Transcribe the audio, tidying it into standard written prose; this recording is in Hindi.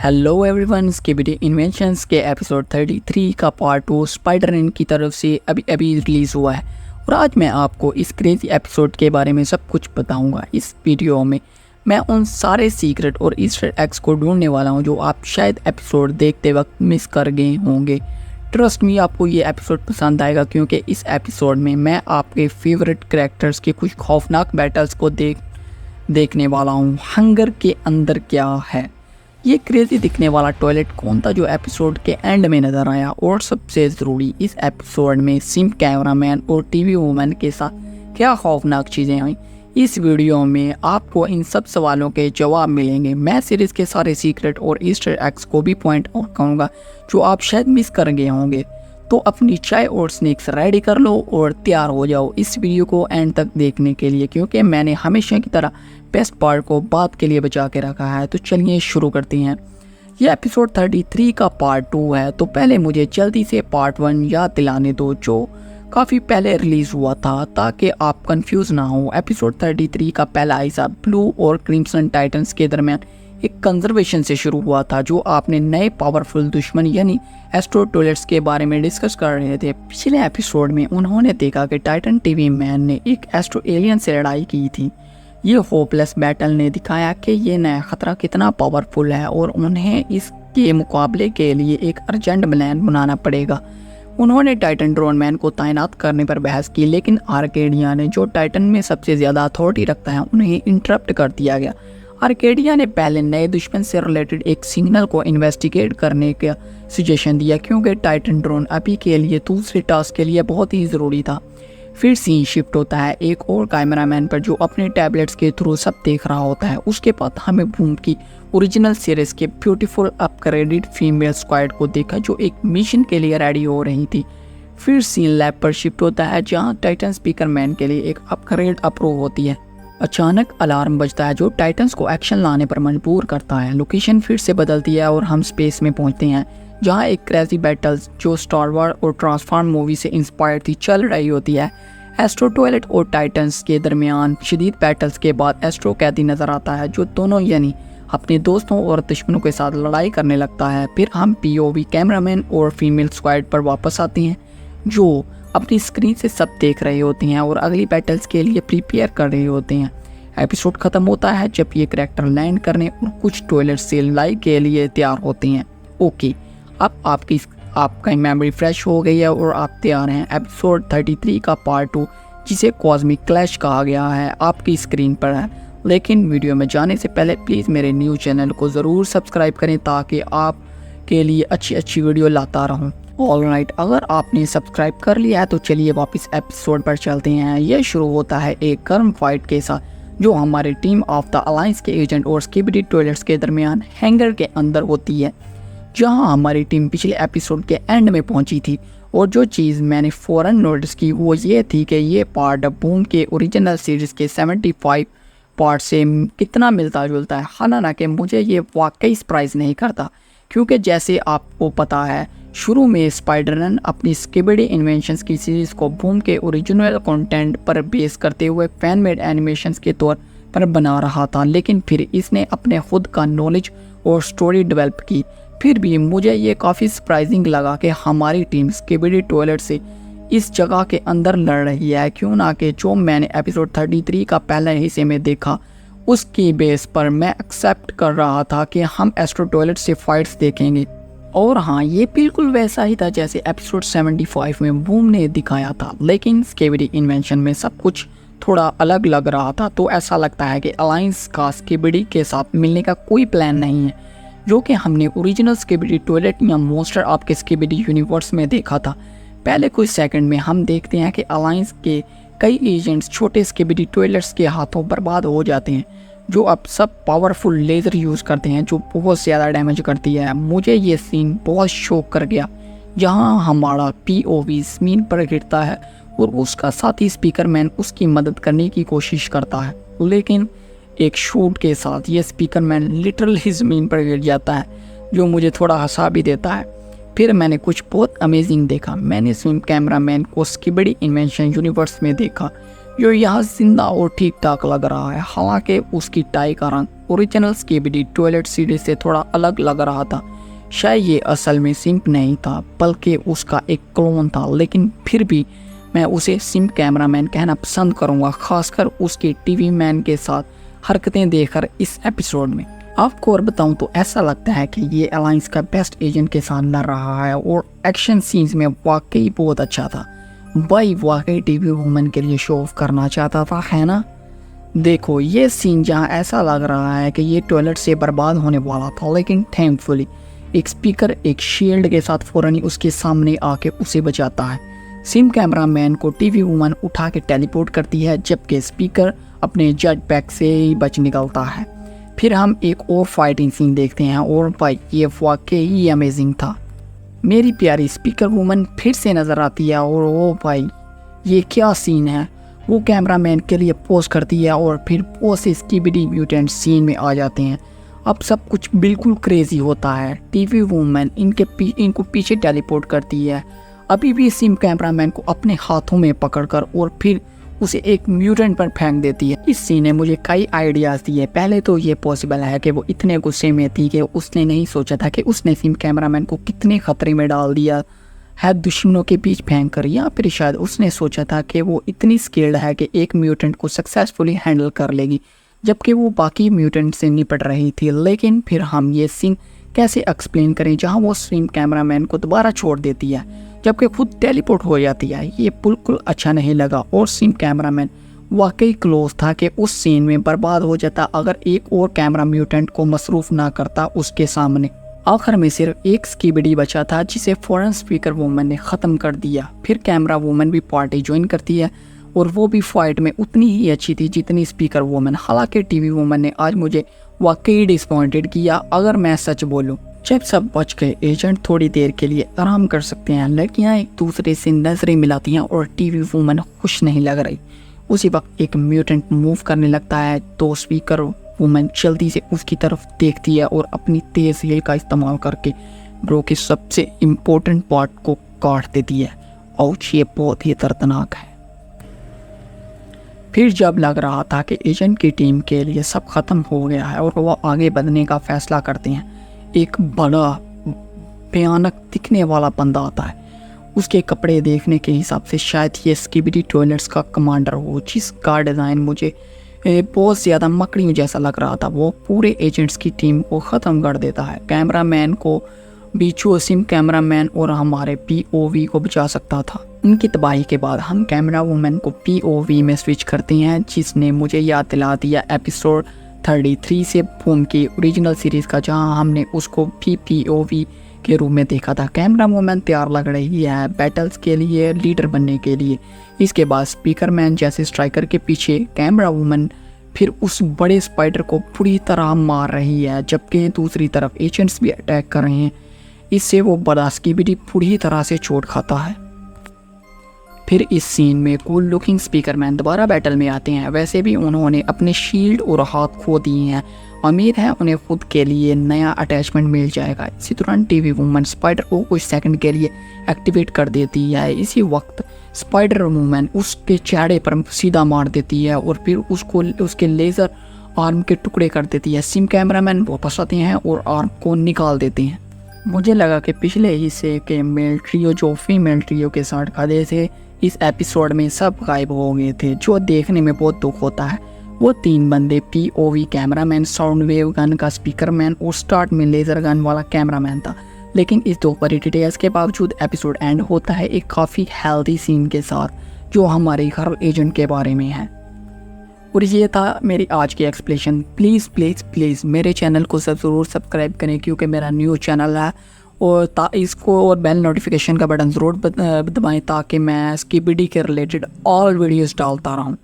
हेलो एवरीवन, स्किबिडी इन्वेंशंस के एपिसोड 33 का पार्ट 2 स्पाइडरमैन की तरफ से अभी रिलीज़ हुआ है और आज मैं आपको इस क्रेजी एपिसोड के बारे में सब कुछ बताऊंगा। इस वीडियो में मैं उन सारे सीक्रेट और ईस्टर एग्स को ढूंढने वाला हूं जो आप शायद एपिसोड देखते वक्त मिस कर गए होंगे। ट्रस्ट मी, आपको ये एपिसोड पसंद आएगा क्योंकि इस एपिसोड में मैं आपके फेवरेट कैरेक्टर्स के कुछ खौफनाक बैटल्स को देखने वाला हूँ। हंगर के अंदर क्या है, ये क्रेजी दिखने वाला टॉयलेट कौन था जो एपिसोड के एंड में नजर आया, और सबसे ज़रूरी इस एपिसोड में सिम कैमरामैन और टीवी वूमन के साथ क्या खौफनाक चीज़ें आई। इस वीडियो में आपको इन सब सवालों के जवाब मिलेंगे। मैं सीरीज़ के सारे सीक्रेट और ईस्टर एग्स को भी पॉइंट आउट करूँगा जो आप शायद मिस कर गए होंगे। तो अपनी चाय और स्नैक्स रेडी कर लो और तैयार हो जाओ इस वीडियो को एंड तक देखने के लिए, क्योंकि मैंने हमेशा की तरह बेस्ट पार्ट को बाद के लिए बचा के रखा है। तो चलिए शुरू करते हैं। यह एपिसोड 33 का पार्ट 2 है। तो पहले मुझे जल्दी से पार्ट 1 याद दिलाने दो जो काफ़ी पहले रिलीज़ हुआ था, ताकि आप कंफ्यूज ना हो। एपिसोड 33 का पहला हिस्सा ब्लू और क्रिम्सन टाइटन्स के दरमियान एक कंजर्वेशन से शुरू हुआ था, जो आपने नए पावरफुल दुश्मन यानी एस्ट्रो टॉयलेट्स के बारे में डिस्कस कर रहे थे। पिछले एपिसोड में उन्होंने देखा कि टाइटन टीवी मैन ने एक एस्ट्रो एलियन से लड़ाई की थी। ये होपलेस बैटल ने दिखाया कि ये नया खतरा कितना पावरफुल है और उन्हें इसके मुकाबले के लिए एक अर्जेंट प्लान बनाना पड़ेगा। उन्होंने टाइटन ड्रोन मैन को तैनात करने पर बहस की, लेकिन आर्केडिया ने, जो टाइटन में सबसे ज़्यादा अथॉरिटी रखता है, उन्हें इंटरप्ट कर दिया गया। आर्केडिया ने पहले नए दुश्मन से रिलेटेड एक सिग्नल को इन्वेस्टिगेट करने का सजेशन दिया, क्योंकि टाइटन ड्रोन अभी के लिए दूसरे टास्क के लिए बहुत ही ज़रूरी था। फिर सीन शिफ्ट होता है एक और कैमरामैन पर जो अपने टैबलेट्स के थ्रू सब देख रहा होता है। उसके बाद हमें बूम की ओरिजिनल सीरीज के ब्यूटीफुल अपग्रेडेड फीमेल स्क्वाड को देखा जो एक मिशन के लिए रेडी हो रही थी। फिर सीन लैब पर शिफ्ट होता है जहां टाइटन स्पीकर मैन के लिए एक अपग्रेड अप्रूव होती है। अचानक अलार्म बजता है जो टाइटन्स को एक्शन लाने पर मजबूर करता है। लोकेशन फिर से बदलती है और हम स्पेस में पहुंचते हैं जहां एक क्रेजी बैटल जो स्टार वॉर्स और ट्रांसफॉर्म मूवी से इंस्पायर थी चल रही होती है। एस्ट्रो टॉयलेट और टाइटन्स के दरमियान शदीद बैटल्स के बाद एस्ट्रो कैदी नजर आता है जो दोनों यानी अपने दोस्तों और दुश्मनों के साथ लड़ाई करने लगता है। फिर हम पीओवी कैमरामैन और फीमेल स्क्वाड पर वापस आते हैं जो अपनी स्क्रीन से सब देख रहे होते हैं और अगली बैटल्स के लिए प्रिपेयर कर रहे होते हैं। एपिसोड खत्म होता है जब ये कैरेक्टर लैंड करने और कुछ टॉयलेट से लड़ाई के लिए तैयार होते हैं। ओके, अब आपकी मेमोरी फ्रेश हो गई है और आप तैयार हैं। एपिसोड 33 का पार्ट 2 जिसे कॉस्मिक क्लैश कहा गया है आपकी स्क्रीन पर है। लेकिन वीडियो में जाने से पहले प्लीज़ मेरे न्यू चैनल को ज़रूर सब्सक्राइब करें ताकि आपके लिए अच्छी वीडियो लाता रहूं। ऑलराइट, अगर आपने सब्सक्राइब कर लिया है तो चलिए वापस एपिसोड पर चलते हैं। यह शुरू होता है एक गर्म फाइट के साथ जो हमारे टीम ऑफ द अलायंस के एजेंट और स्किबिडी टॉयलेट्स के दरमियान हैंगर के अंदर होती है, जहां हमारी टीम पिछले एपिसोड के एंड में पहुंची थी। और जो चीज़ मैंने फ़ौरन नोटिस की वो ये थी कि ये पार्ट बूम के ओरिजिनल सीरीज़ के 75 पार्ट से कितना मिलता जुलता है। हालांकि मुझे ये वाकई सरप्राइज़ नहीं करता, क्योंकि जैसे आपको पता है शुरू में स्पाइडरमैन अपनी स्किबिडी इन्वेंशंस की सीरीज़ को बूम के ओरिजिनल कंटेंट पर बेस करते हुए फैन मेड एनिमेशंस के तौर पर बना रहा था, लेकिन फिर इसने अपने खुद का नॉलेज और स्टोरी डेवलप की। फिर भी मुझे ये काफ़ी सरप्राइजिंग लगा कि हमारी टीम स्किबिडी टॉयलेट से इस जगह के अंदर लड़ रही है, क्यों ना कि जो मैंने एपिसोड 33 का पहले हिस्से में देखा उसकी बेस पर मैं एक्सेप्ट कर रहा था कि हम एस्ट्रो टॉयलेट से फाइट्स देखेंगे। और हाँ, ये बिल्कुल वैसा ही था जैसे एपिसोड 75 में बूम ने दिखाया था, लेकिन स्किबिडी इन्वेंशन में सब कुछ थोड़ा अलग लग रहा था। तो ऐसा लगता है कि अलायंस का स्किबिडी के साथ मिलने का कोई प्लान नहीं है, जो कि हमने ओरिजिनल स्किबिडी टॉयलेट या मोस्टर ऑफ के स्किबिडी यूनिवर्स में देखा था। पहले कुछ सेकंड में हम देखते हैं कि अलायंस के कई एजेंट्स छोटे स्किबिडी टॉयलेट्स के हाथों बर्बाद हो जाते हैं, जो अब सब पावरफुल लेज़र यूज़ करते हैं जो बहुत ज़्यादा डैमेज करती है। मुझे ये सीन बहुत शॉक कर गया, जहाँ हमारा POV ज़मीन पर गिरता है और उसका साथी स्पीकर मैन उसकी मदद करने की कोशिश करता है, लेकिन एक शूट के साथ ये स्पीकर मैन लिटरली ज़मीन पर गिर जाता है, जो मुझे थोड़ा हंसा भी देता है। फिर मैंने कुछ बहुत अमेजिंग देखा। मैंने स्विम कैमरा मैन को स्किबिडी इन्वेंशन यूनिवर्स में देखा, जो यहाँ जिंदा और ठीक ठाक लग रहा है। हालांकि उसकी टाई का रंग ओरिजिनल स्कीबिडी टॉयलेट सीरीज से थोड़ा अलग लग रहा था। शायद ये असल में सिम्प नहीं था बल्कि उसका एक क्लोन था, लेकिन फिर भी मैं उसे सिम्प कैमरामैन कहना पसंद करूँगा, खासकर उसके टीवी मैन के साथ हरकतें देखकर इस एपिसोड में। आपको और बताऊं तो ऐसा लगता है कि ये अलायंस का बेस्ट एजेंट के साथ लड़ रहा है और एक्शन सीन्स में वाकई बहुत अच्छा था। भाई वाकई टीवी वुमन के लिए शो ऑफ करना चाहता था, है ना। देखो ये सीन जहाँ ऐसा लग रहा है कि ये टॉयलेट से बर्बाद होने वाला था, लेकिन थैंकफुली एक स्पीकर एक शील्ड के साथ फौरन ही उसके सामने आके उसे बचाता है। सिम कैमरामैन को टीवी वुमन उठा के टेलीपोर्ट करती है, जबकि स्पीकर अपने जेट पैक से ही बच निकलता है। फिर हम एक और फाइटिंग सीन देखते हैं और भाई ये वाकई अमेजिंग था। मेरी प्यारी स्पीकर वुमन फिर से नज़र आती है और ओ भाई ये क्या सीन है। वो कैमरामैन के लिए पोज करती है और फिर वो से स्कीबिडी म्यूटेंट सीन में आ जाते हैं। अब सब कुछ बिल्कुल क्रेजी होता है। टीवी वुमन इनको पीछे टेलीपोर्ट करती है, अभी भी सिम कैमरामैन को अपने हाथों में पकड़कर और फिर उसे एक म्यूटेंट पर फेंक देती है। इस सीन ने मुझे कई आइडियाज़ दिए। पहले तो ये पॉसिबल है कि वो इतने गुस्से में थी कि उसने नहीं सोचा था कि उसने सिम कैमरामैन को कितने खतरे में डाल दिया है दुश्मनों के बीच फेंक कर, या फिर शायद उसने सोचा था कि वो इतनी स्किल्ड है कि एक म्यूटेंट को सक्सेसफुली हैंडल कर लेगी जबकि वो बाकी म्यूटेंट से निपट रही थी। लेकिन फिर हम ये सीन कैसे एक्सप्लेन करें जहाँ वो सिम कैमरामैन को दोबारा छोड़ देती है जबकि खुद टेलीपोर्ट हो जाती है। ये बिल्कुल अच्छा नहीं लगा और सिम कैमरामैन वाकई क्लोज था कि उस सीन में बर्बाद हो जाता अगर एक और कैमरा म्यूटेंट को मसरूफ ना करता उसके सामने। आखिर में सिर्फ एक स्कीबिडी बचा था जिसे फौरन स्पीकर वुमन ने ख़त्म कर दिया। फिर कैमरा वुमन भी पार्टी ज्वाइन करती है और वो भी फाइट में उतनी ही अच्छी थी जितनी स्पीकर वुमन। हालांकि टीवी वुमन ने आज मुझे वाकई डिसअपॉइंटेड किया अगर मैं सच बोलूँ। जब सब बच गए एजेंट थोड़ी देर के लिए आराम कर सकते हैं, लड़कियां एक दूसरे से नजरें मिलाती हैं और टीवी वुमन खुश नहीं लग रही। उसी वक्त एक म्यूटेंट मूव करने लगता है तो स्पीकर वुमन जल्दी से उसकी तरफ देखती है और अपनी तेज हील का इस्तेमाल करके ब्रो के सबसे इम्पोर्टेंट पार्ट को काट देती है। और ये बहुत ही दर्दनाक है। फिर जब लग रहा था कि एजेंट की टीम के लिए सब खत्म हो गया है और वो आगे बढ़ने का फैसला करते हैं, एक बड़ा भयानक दिखने वाला बंदा आता है। उसके कपड़े देखने के हिसाब से शायद ये स्कीबिडी टॉयलेट्स का कमांडर हो, जिसका डिज़ाइन मुझे बहुत ज़्यादा मकड़ियों जैसा लग रहा था। वो पूरे एजेंट्स की टीम को ख़त्म कर देता है। कैमरामैन को बीचू सिम कैमरामैन और हमारे POV को बचा सकता था। उनकी तबाही के बाद हम कैमरा वुमन को POV में स्विच करते हैं, जिसने मुझे याद दिला दिया एपिसोड 33 से बूम की ओरिजिनल सीरीज़ का, जहां हमने उसको भी POV के रूप में देखा था। कैमरा वुमन तैयार लग रही है बैटल्स के लिए, लीडर बनने के लिए। इसके बाद स्पीकर मैन जैसे स्ट्राइकर के पीछे कैमरा वुमन फिर उस बड़े स्पाइडर को पूरी तरह मार रही है, जबकि दूसरी तरफ एजेंट्स भी अटैक कर रहे हैं। इससे वो बड़ा स्कीबिडी पूरी तरह से चोट खाता है। फिर इस सीन में कूल लुकिंग स्पीकर मैन दोबारा बैटल में आते हैं। वैसे भी उन्होंने अपने शील्ड और हाथ खो दिए हैं। उम्मीद है उन्हें खुद के लिए नया अटैचमेंट मिल जाएगा। इसी दौरान टीवी वुमन स्पाइडर को कुछ सेकंड के लिए एक्टिवेट कर देती है। इसी वक्त स्पाइडर वुमन उसके चेहरे पर सीधा मार देती है और फिर उसको उसके लेज़र आर्म के टुकड़े कर देती है। सिम कैमरामैन वापस आते हैं और आर्म को निकाल देते हैं। मुझे लगा कि पिछले हिस्से के मेल ट्रियो जो फीमेल ट्रियो के साथ खड़े थे, इस एपिसोड में सब गायब हो गए थे, जो देखने में बहुत दुख होता है। वो 3 बंदे POV cameraman, sound wave gun का स्पीकर मैन और स्टार्ट में लेज़र गन वाला कैमरामैन था। लेकिन इस 2 बड़ी डिटेल्स के बावजूद एपिसोड एंड होता है एक काफ़ी हेल्दी सीन के साथ, जो हमारे घर एजेंट के बारे में है। और ये था मेरी आज की एक्सप्लेनेशन। प्लीज़ प्लीज़ प्लीज़ मेरे चैनल को ज़रूर सब्सक्राइब करें, क्योंकि मेरा न्यू चैनल है, और इसको और बेल नोटिफिकेशन का बटन ज़रूर दबाएं ताकि मैं स्कीबिडी के रिलेटेड ऑल वीडियोस डालता रहूं।